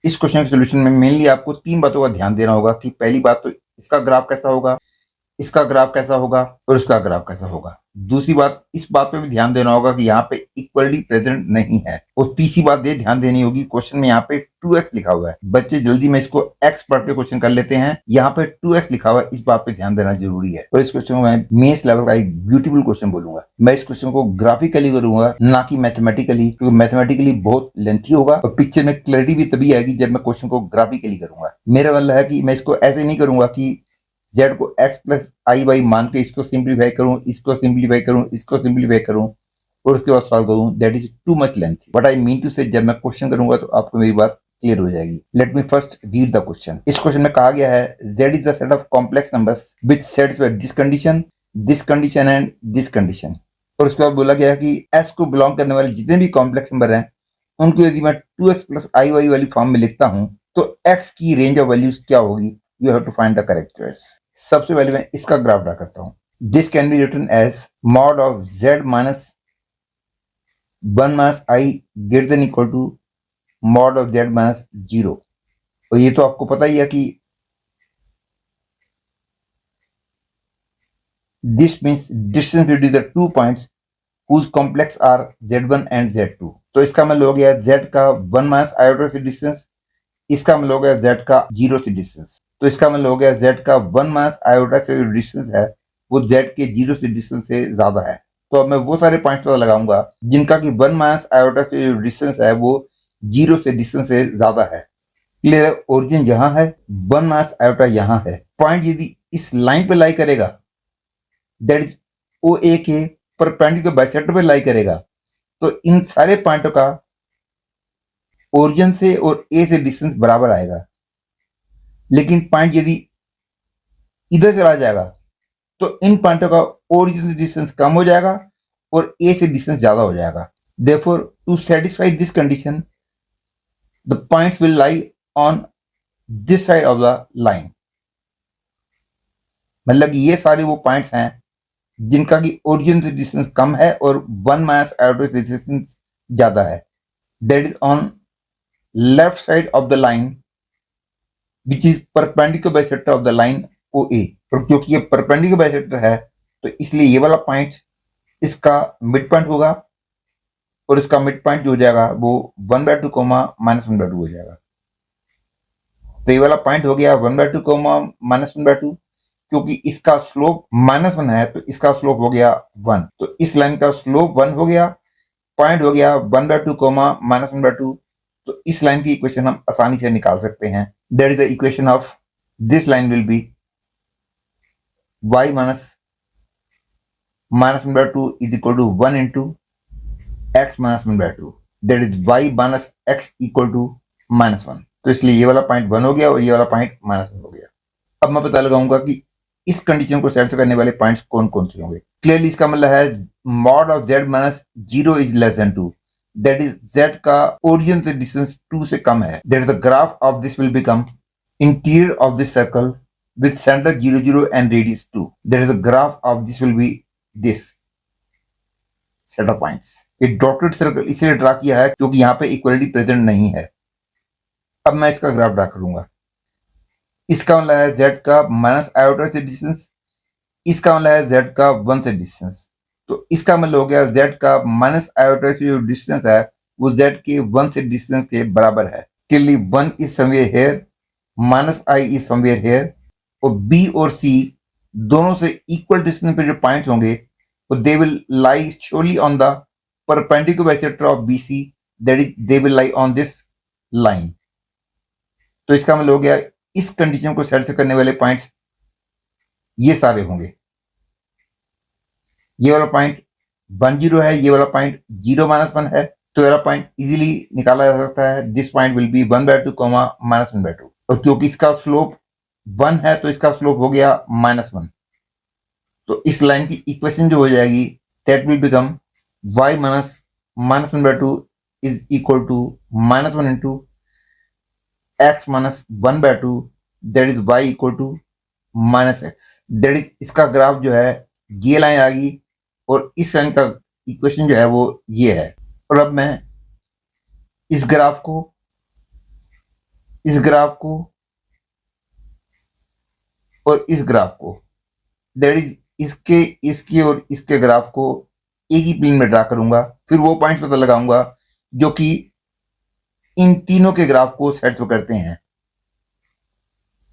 इस क्वेश्चन के सोल्यूशन में मेनली आपको 3 बातों का ध्यान देना होगा कि पहली बात तो इसका ग्राफ कैसा होगा, इसका ग्राफ कैसा होगा और इसका ग्राफ कैसा होगा। दूसरी बात, इस बात पे भी ध्यान देना होगा कि यहाँ पे इक्वलिटी प्रेजेंट नहीं है। और तीसरी बात ये ध्यान देनी होगी, क्वेश्चन में यहाँ पे 2x लिखा हुआ है। बच्चे जल्दी में इसको x पढ़ के क्वेश्चन कर लेते हैं, यहाँ पे 2x लिखा हुआ है, इस बात पे ध्यान देना जरूरी है। और इस क्वेश्चन को मैं मेंस लेवल का एक ब्यूटीफुल क्वेश्चन बोलूंगा। मैं इस क्वेश्चन को ग्राफिकली करूंगा, ना कि मैथमेटिकली, क्योंकि मैथमेटिकली बहुत लेंथी होगा और पिक्चर में क्लैरिटी भी तभी आएगी जब मैं क्वेश्चन को ग्राफिकली करूंगा। मेरा वाला है कि मैं इसको ऐसे नहीं करूंगा कि z को x प्लस आई वाई मान के इसको सिंप्लीफाई करूं, इसको सिंप्लीफाई करूं, इसको सिंप्लीफाई करूं और उसके बाद सॉल्व करूं। That is too much length. What I mean to say, जब मैं क्वेश्चन करूंगा तो आपको मेरी बात क्लियर हो जाएगी। Let me first read the question. इस क्वेश्चन में कहा गया है z is the set of complex numbers which satisfy this condition and this condition. और उसके बाद बोला गया है कि s को बिलोंग करने वाले जितने भी कॉम्प्लेक्स नंबर हैं उनको यदि मैं 2x प्लस आई वाई वाली फॉर्म में लिखता हूं तो x की रेंज ऑफ वैल्यूज क्या होगी। You have to find the correct choice. सबसे पहले मैं इसका ग्राफ ड्रा करता हूं। This can be written as mod of z minus 1 minus I greater than equal to mod of z minus 0। और ये तो आपको पता ही है कि this means distance between the 2 points whose complex are z1 and z2। तो इसका मतलब हो गया z का 1 माइनस आयोटा से डिस्टेंस, इसका मतलब हो गया z का 0 से डिस्टेंस। तो इसका मतलब हो गया z का 1 माइनस आयोटा से जो डिस्टेंस है वो z के 0 से डिस्टेंस से ज्यादा है। तो अब मैं वो सारे पॉइंट पता लगाऊंगा जिनका कि 1 माइनस आयोटा से जो डिस्टेंस है वो 0 से डिस्टेंस से ज्यादा है। क्लियर है? ओरिजिन यहाँ है, 1 माइनस आयोटा यहाँ है। पॉइंट यदि इस लाइन पे लाई करेगा, दैट इज ओ ए के परपेंडिकुलर बाइसेक्टर पे लाई करेगा, तो इन सारे पॉइंटों का ओरिजिन से और ए से डिस्टेंस बराबर आएगा। लेकिन पॉइंट यदि इधर चला जाएगा तो इन पॉइंटों का ओरिजिन से डिस्टेंस कम हो जाएगा और ए से डिस्टेंस ज्यादा हो जाएगा। Therefore to satisfy this condition the points will lie on this side of the line. मतलब ये सारे वो पॉइंट्स हैं जिनका की ओरिजिन से डिस्टेंस कम है और 1 माइनस आयोटा से डिस्टेंस ज्यादा है। That is on left side of the line which is perpendicular bisector of the line O A. और क्योंकि ये परपेंडिकुलर बाइसेक्टर है तो इसलिए ये वाला पॉइंट इसका मिड पॉइंट होगा और इसका मिड पॉइंट जो हो जाएगा वो 1/2 कोमा -1/2 हो जाएगा। तो ये वाला पॉइंट हो गया 1/2 कोमा -1/2। क्योंकि इसका स्लोप -1 है तो इसका स्लोप हो गया 1। तो इस लाइन का स्लोप 1 हो गया, पॉइंट हो गया 1/2 कोमा -1/2। तो इस लाइन की इक्वेशन हम आसानी से निकाल सकते हैं। That is the equation of this line will be y minus -1/2 is equal to 1 into x minus 1/2। That is y minus x equal to -1। तो इसलिए ये वाला पॉइंट 1 हो गया और ये वाला पॉइंट -1 हो गया। अब मैं पता लगाऊंगा कि इस कंडीशन को सेटिस्फाई करने वाले पॉइंट्स कौन कौन से होंगे। क्लियरली इसका मतलब है mod of z minus 0 is less than 2। That is z का ओरिजिन से डिस्टेंस 2 से कम है। That is the graph of this will become interior of this circle with center 0 0 and radius 2। There is a graph of this will be this set of points। ये dotted circle इसलिए draw किया है क्योंकि यहाँ पे equality present नहीं है। अब मैं इसका ग्राफ ड्रा करूंगा। इसका मतलब है z का माइनस आयोटा से डिस्टेंस, इसका मतलब है z का 1 से डिस्टेंस। तो इसका मतलब हो गया z का माइनस आयोटा से जो डिस्टेंस है वो z के 1 से डिस्टेंस के बराबर है। Clearly 1 is somewhere here, minus i is somewhere here और B और C दोनों से इक्वल डिस्टेंस पे जो पॉइंट्स होंगे they will lie surely on the perpendicular bisector of BC। That is they will lie on this line. तो इसका मतलब हो गया इस कंडीशन को सेटिस्फाई करने वाले पॉइंट्स ये सारे होंगे। ये वाला पॉइंट 1 0 है, ये वाला पॉइंट 0 -1 है। तो ये वाला पॉइंट इजीली निकाला जा सकता है। This point will be 1/2 comma -1/2। और क्योंकि इसका स्लोप 1 है तो इसका स्लोप हो गया -1। तो इस लाइन की इक्वेशन जो हो जाएगी that will become y minus -1/2 is equal to -1 into x minus 1/2। That is y equal to -x। That is इसका ग्राफ जो है ये लाइन आ गई और इस लाइन का इक्वेशन जो है वो ये है। और अब मैं इस ग्राफ को ग्राफ को और इस ग्राफ को, दैट इज इसके इसके और इसके ग्राफ को एक ही प्लेन में ड्रा करूंगा। फिर वो पॉइंट पता लगाऊंगा जो कि इन तीनों के ग्राफ को सेटिस्फाई करते हैं,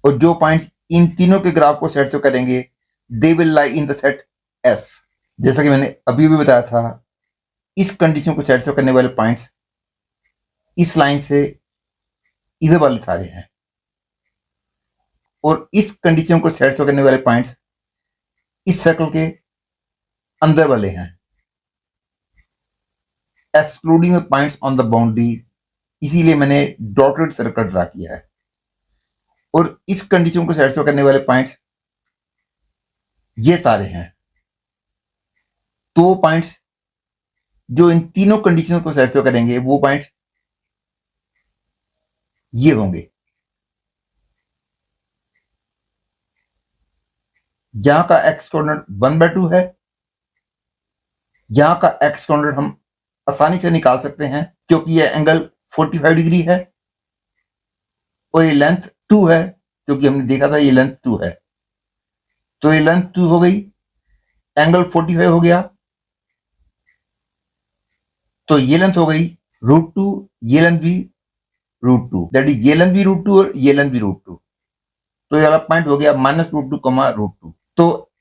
और जो पॉइंट्स इन तीनों के ग्राफ को सेटिस्फाई करेंगे they will lie in the set S. जैसा कि मैंने अभी भी बताया था, इस कंडीशन को सेटिस्फाई करने वाले पॉइंट्स इस लाइन से इधर वाले सारे हैं, और इस कंडीशन को सेटिस्फाई करने वाले पॉइंट्स इस सर्कल के अंदर वाले हैं, excluding the points on the boundary. इसीलिए मैंने डॉटेड सर्कल ड्रा किया है। और इस कंडीशन को सेटिस्फाई करने वाले पॉइंट्स ये सारे हैं। तो पॉइंट्स जो इन तीनों कंडीशन को सेटिस्फाई करेंगे वो पॉइंट्स ये होंगे। यहां का एक्स कोऑर्डिनेट 1/2 है, यहां का एक्स कोऑर्डिनेट हम आसानी से निकाल सकते हैं क्योंकि यह एंगल 45 डिग्री है और ये लेंथ 2 है, क्योंकि हमने देखा था ये लेंथ 2 है। तो ये लेंथ 2 हो गई, एंगल 45 हो गया, तो ये लेंथ हो गई √2, ये लेंथ भी √2, दैट इज ये लेंथ भी √2 और ये लेंथ भी √2। तो ये वाला पॉइंट हो गया -√2, √2। तो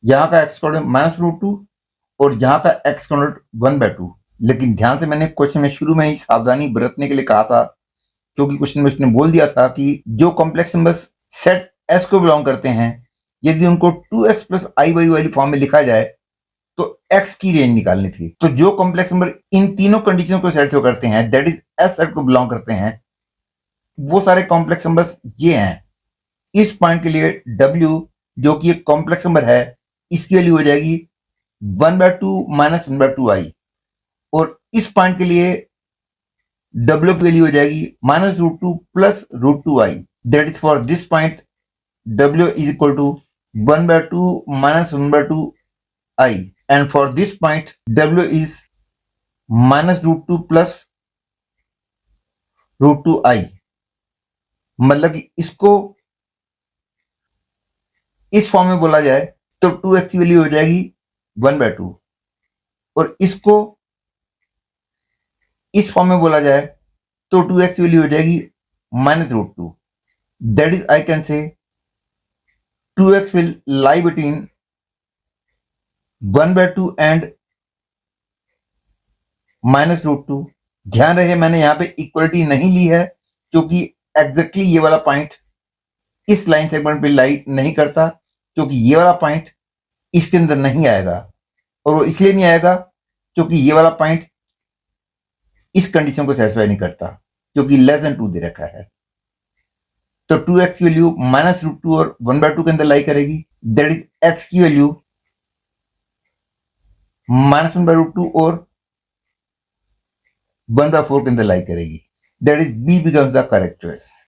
यहां का एक्स कोऑर्डिनेट -√2 और यहां का एक्स कोऑर्डिनेट 1/2। लेकिन ध्यान से मैंने क्वेश्चन में शुरू में ही सावधानी बरतने के लिए कहा था, क्योंकि क्वेश्चन में उसने बोल दिया था कि जो कॉम्प्लेक्स नंबर्स सेट एस को बिलोंग करते हैं, यदि उनको 2x + i वाली फॉर्म में लिखा जाए तो x की रेंज निकालनी थी। तो जो कॉम्प्लेक्स नंबर इन तीनों कंडीशन को सेटिस्फाई करते हैं, दैट इज एस सेट को बिलोंग करते हैं, वो सारे कॉम्प्लेक्स नंबर्स ये हैं। इस पॉइंट के लिए w जो कि एक कॉम्प्लेक्स नंबर है, इसकी वैल्यू हो जाएगी 1/2 - 1/2i, और इस पॉइंट के लिए w की वैल्यू हो जाएगी -√2 + √2i। That is for this point w is equal to 1/2 - 1/2i, and for this point w is -√2 + √2i। मतलब कि इसको इस फॉर्म में बोला जाए तो 2x की वैल्यू हो जाएगी 1/2, और इसको इस फॉर्म में बोला जाए तो 2x की वैल्यू हो जाएगी -√2। That is I can say 2x will lie between 1/2 and -√2। ध्यान रहे मैंने यहां पे इक्वलिटी नहीं ली है, क्योंकि एग्जैक्टली ये वाला पॉइंट इस लाइन सेगमेंट पे लाई नहीं करता, क्योंकि ये वाला पॉइंट इसके अंदर नहीं आएगा, और वो इसलिए नहीं आएगा क्योंकि ये वाला पॉइंट इस कंडीशन को सेटिस्फाई नहीं करता, क्योंकि <2 दे रखा है। तो 2x की वैल्यू -√2 और 1/2 के अंदर लाई करेगी। दैट इज x की वैल्यू -1/√2 और 1/4 के अंदर लाई करेगी। That is B becomes the correct choice.